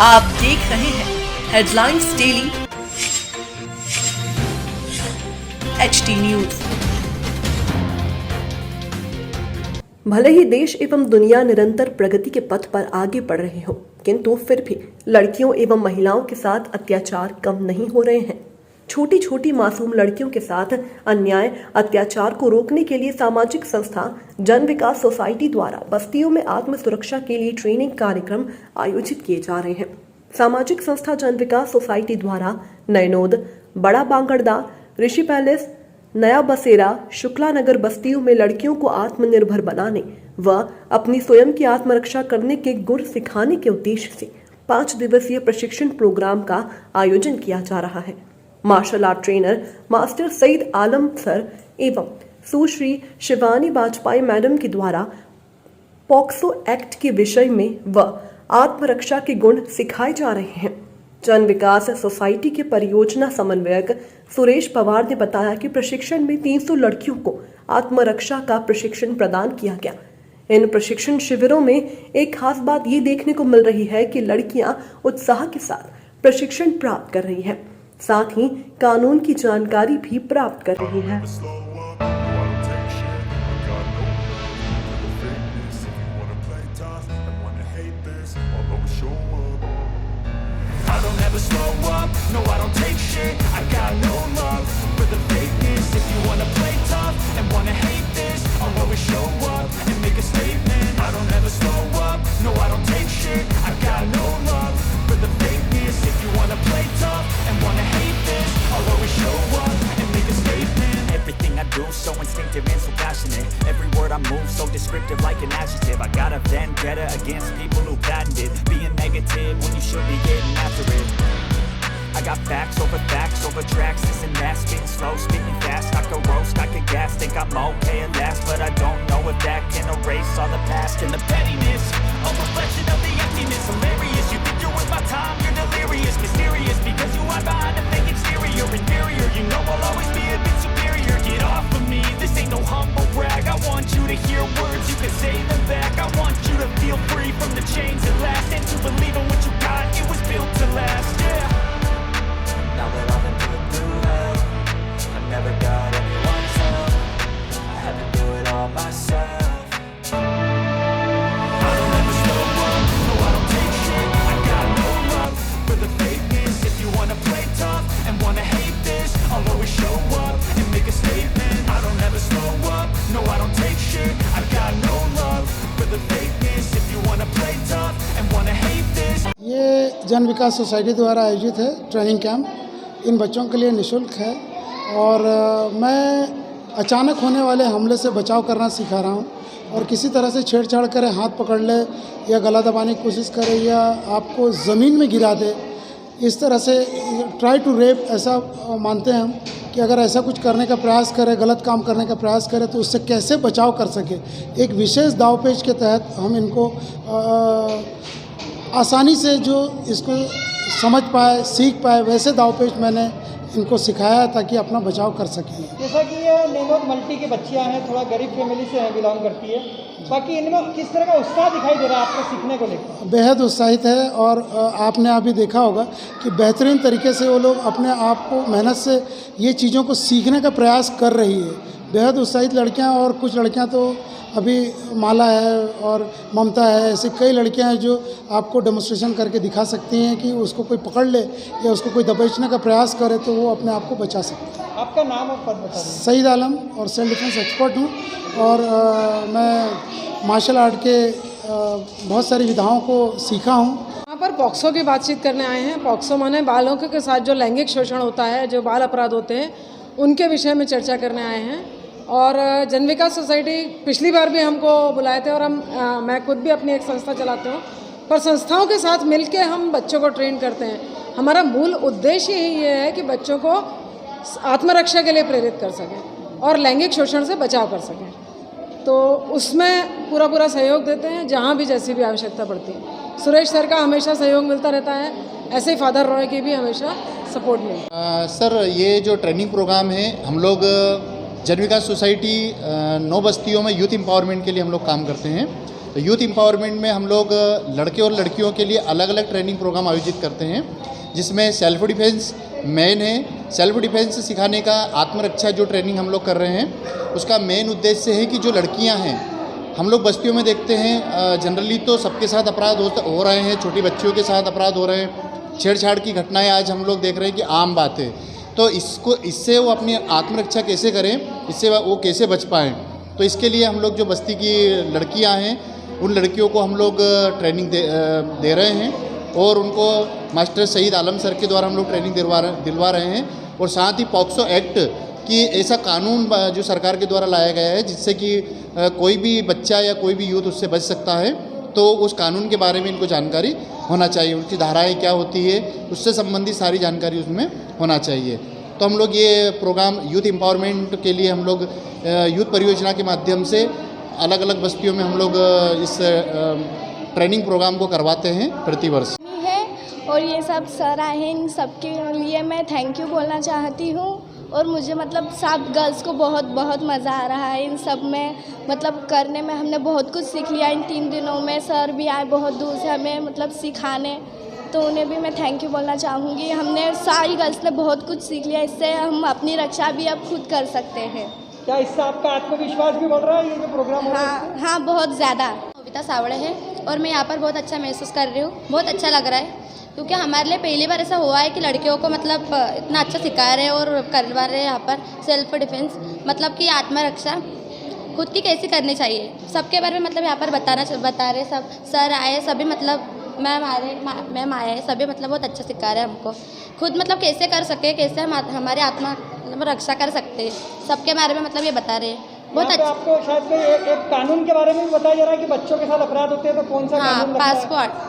आप देख रहे हैं हेडलाइंस डेली HD न्यूज। भले ही देश एवं दुनिया निरंतर प्रगति के पथ पर आगे बढ़ रहे हो, किंतु फिर भी लड़कियों एवं महिलाओं के साथ अत्याचार कम नहीं हो रहे हैं। छोटी छोटी मासूम लड़कियों के साथ अन्याय अत्याचार को रोकने के लिए सामाजिक संस्था जन विकास सोसाइटी द्वारा बस्तियों में आत्म सुरक्षा के लिए ट्रेनिंग कार्यक्रम आयोजित किए जा रहे हैं। सामाजिक संस्था जन विकास सोसाइटी द्वारा नयनोद, बड़ा बांगड़दा, ऋषि पैलेस, नया बसेरा, शुक्ला नगर बस्तियों में लड़कियों को आत्मनिर्भर बनाने व अपनी स्वयं की आत्मरक्षा करने के गुर सिखाने के उद्देश्य से 5 दिवसीय प्रशिक्षण प्रोग्राम का आयोजन किया जा रहा है। Martial art trainer master Saeed Alam sir एवं सुश्री शिवानी वाजपेयी मैडम के द्वारा पॉक्सो एक्ट के विषय में व आत्मरक्षा के गुण सिखाए जा रहे हैं। जन विकास सोसाइटी के परियोजना समन्वयक सुरेश पवार ने बताया कि प्रशिक्षण में 300 लड़कियों को आत्मरक्षा का प्रशिक्षण प्रदान किया गया। इन प्रशिक्षण शिविरों में एक खास बात ये देखने को मिल रही है कि लड़कियां उत्साह के साथ प्रशिक्षण प्राप्त कर रही हैं, साथ ही कानून की जानकारी भी प्राप्त कर रही हैं। I don't ever slow up, no I don't take shit. I got no love for the fakeness. If you wanna play tough and wanna hate this, I'll always show up and make a statement. I don't ever slow up, no I don't take shit. I got no love for the fakeness. If you wanna play tough and wanna hate this, I'll always show up and make a statement. Everything I do so instinctive and so passionate. Every word I move so descriptive like an adjective. I got a vendetta against people who patented being negative when you should be getting after it. I got facts over tracks, this and that, spitting slow, spitting fast. I could roast, I could gas, think I'm okay at last, but I don't know if that can erase all the past and the pettiness. A reflection of the emptiness, hilarious. You think you're worth my time, you're delirious, mysterious, because you hide behind a fake exterior, inferior. You know I'll always be a bit superior. Get off of me, this ain't no humble brag. I want you to hear words, you can say them back. I want you to feel free from the chains at last, and to believe in what you got, it was built to last, yeah. Now that I've been put through hell, I never got anyone's help. I had to do it all myself. I don't ever slow up, no I don't take shit. I got no love for the fakeness. If you wanna play tough and wanna hate this, I'll always show up and make a statement. I don't ever slow up, no I don't take shit. I got no love for the fakeness. If you wanna play tough and wanna hate this. ये जन विकास society द्वारा आयोजित है training camp. इन बच्चों के लिए निःशुल्क है और मैं अचानक होने वाले हमले से बचाव करना सिखा रहा हूँ। और किसी तरह से छेड़छाड़ करे, हाथ पकड़ ले या गला दबाने की कोशिश करे या आपको ज़मीन में गिरा दे, इस तरह से ट्राई टू रेप ऐसा मानते हैं हम कि अगर ऐसा कुछ करने का प्रयास करे, गलत काम करने का प्रयास करे तो उससे कैसे बचाव कर सके। एक विशेष दावपेच के तहत हम इनको आसानी से जो इसको समझ पाए, सीख पाए, वैसे दावपेच मैंने इनको सिखाया है ताकि अपना बचाव कर सकें। जैसा कि ये नैनोद मल्टी की बच्चियां हैं, थोड़ा गरीब फैमिली से बिलोंग करती है, बाकी इनमें किस तरह का उत्साह दिखाई दे रहा है आपको सीखने को लेकर? बेहद उत्साहित है और आपने अभी देखा होगा कि बेहतरीन तरीके से वो लोग अपने आप को मेहनत से ये चीज़ों को सीखने का प्रयास कर रही है। बेहद उत्साहित लड़कियां, और कुछ लड़कियां तो अभी माला है और ममता है, ऐसी कई लड़कियां हैं जो आपको डेमोन्स्ट्रेशन करके दिखा सकती हैं कि उसको कोई पकड़ ले या उसको कोई दबोचने का प्रयास करे तो वो अपने आप को बचा सकता है। आपका नाम और पद बता दीजिए। सईद आलम और सेल्फ डिफेंस एक्सपर्ट हूँ और मैं मार्शल आर्ट के बहुत सारी विधाओं को सीखा हूँ। यहाँ पर पॉक्सो की बातचीत करने आए हैं। पॉक्सो माने बालों के साथ जो लैंगिक शोषण होता है, जो बाल अपराध होते हैं, उनके विषय में चर्चा करने आए हैं। और जन विकास सोसाइटी पिछली बार भी हमको बुलाए थे और मैं खुद भी अपनी एक संस्था चलाती हूँ, पर संस्थाओं के साथ मिलके हम बच्चों को ट्रेन करते हैं। हमारा मूल उद्देश्य ही ये है कि बच्चों को आत्मरक्षा के लिए प्रेरित कर सकें और लैंगिक शोषण से बचाव कर सकें। तो उसमें पूरा सहयोग देते हैं जहाँ भी जैसी भी आवश्यकता पड़ती है। सुरेश सर का हमेशा सहयोग मिलता रहता है, ऐसे ही फादर रॉय की भी हमेशा सपोर्ट मिलता है। सर, ये जो ट्रेनिंग प्रोग्राम है, हम लोग जन विकास सोसाइटी 9 बस्तियों में यूथ एम्पावरमेंट के लिए हम लोग काम करते हैं। यूथ एम्पावरमेंट में हम लोग लड़के और लड़कियों के लिए अलग अलग ट्रेनिंग प्रोग्राम आयोजित करते हैं, जिसमें सेल्फ डिफेंस मेन है। सेल्फ डिफेंस सिखाने का आत्मरक्षा जो ट्रेनिंग हम लोग कर रहे हैं, उसका मेन उद्देश्य है कि जो लड़कियां हैं, हम लोग बस्तियों में देखते हैं जनरली तो सबके साथ अपराध हो रहे हैं, छोटी बच्चियों के साथ अपराध हो रहे हैं, छेड़छाड़ की घटनाएं आज हम लोग देख रहे हैं कि आम बात है। तो इससे वो अपनी आत्मरक्षा कैसे करें, इससे वो कैसे बच पाएँ, तो इसके लिए हम लोग जो बस्ती की लड़कियां हैं, उन लड़कियों को हम लोग ट्रेनिंग दे रहे हैं और उनको मास्टर सईद आलम सर के द्वारा हम लोग ट्रेनिंग दिलवा रहे हैं। और साथ ही पॉक्सो एक्ट की ऐसा कानून जो सरकार के द्वारा लाया गया है, जिससे कि कोई भी बच्चा या कोई भी यूथ उससे बच सकता है, तो उस कानून के बारे में इनको जानकारी होना चाहिए, उसकी धाराएँ क्या होती है, उससे संबंधित सारी जानकारी उसमें होना चाहिए। तो हम लोग ये प्रोग्राम यूथ एम्पावरमेंट के लिए हम लोग यूथ परियोजना के माध्यम से अलग अलग बस्तियों में हम लोग इस ट्रेनिंग प्रोग्राम को करवाते हैं प्रतिवर्ष है। और ये सब सर आए हैं, इन सब के लिए मैं थैंक यू बोलना चाहती हूँ। और मुझे मतलब सब गर्ल्स को बहुत बहुत मज़ा आ रहा है इन सब में, मतलब करने में हमने बहुत कुछ सीख लिया इन 3 दिनों में। सर भी आए बहुत दूर से हमें मतलब सिखाने, तो उन्हें भी मैं थैंक यू बोलना चाहूँगी। हमने सारी गर्ल्स ने बहुत कुछ सीख लिया, इससे हम अपनी रक्षा भी अब खुद कर सकते हैं। क्या इससे आपका आत्मविश्वास भी बढ़ रहा है, ये जो प्रोग्राम हो रहा है? हाँ हाँ, बहुत ज़्यादा। नोबिता सावड़े है और मैं यहाँ पर बहुत अच्छा महसूस कर रही हूँ, बहुत अच्छा लग रहा है, क्योंकि हमारे लिए पहली बार ऐसा हुआ है कि लड़कियों को मतलब इतना अच्छा सिखा रहे हैं और करवा रहे हैं यहाँ पर सेल्फ डिफेंस, मतलब कि आत्मरक्षा खुद की कैसे करनी चाहिए, सबके बारे में मतलब यहाँ पर बता रहे सब सर आए, सभी मतलब मैम आए हैं, सभी मतलब बहुत अच्छा सिखा रहे हैं हमको खुद मतलब कैसे कर सके, कैसे हम हमारे आत्मा मतलब रक्षा कर सकते हैं, सबके बारे में मतलब ये बता रहे हैं। बहुत अच्छा। आपको शायद एक कानून के बारे में भी बताया जा रहा है कि बच्चों के साथ अपराध होते हैं तो कौन सा कानून लगता है? पासपोर्ट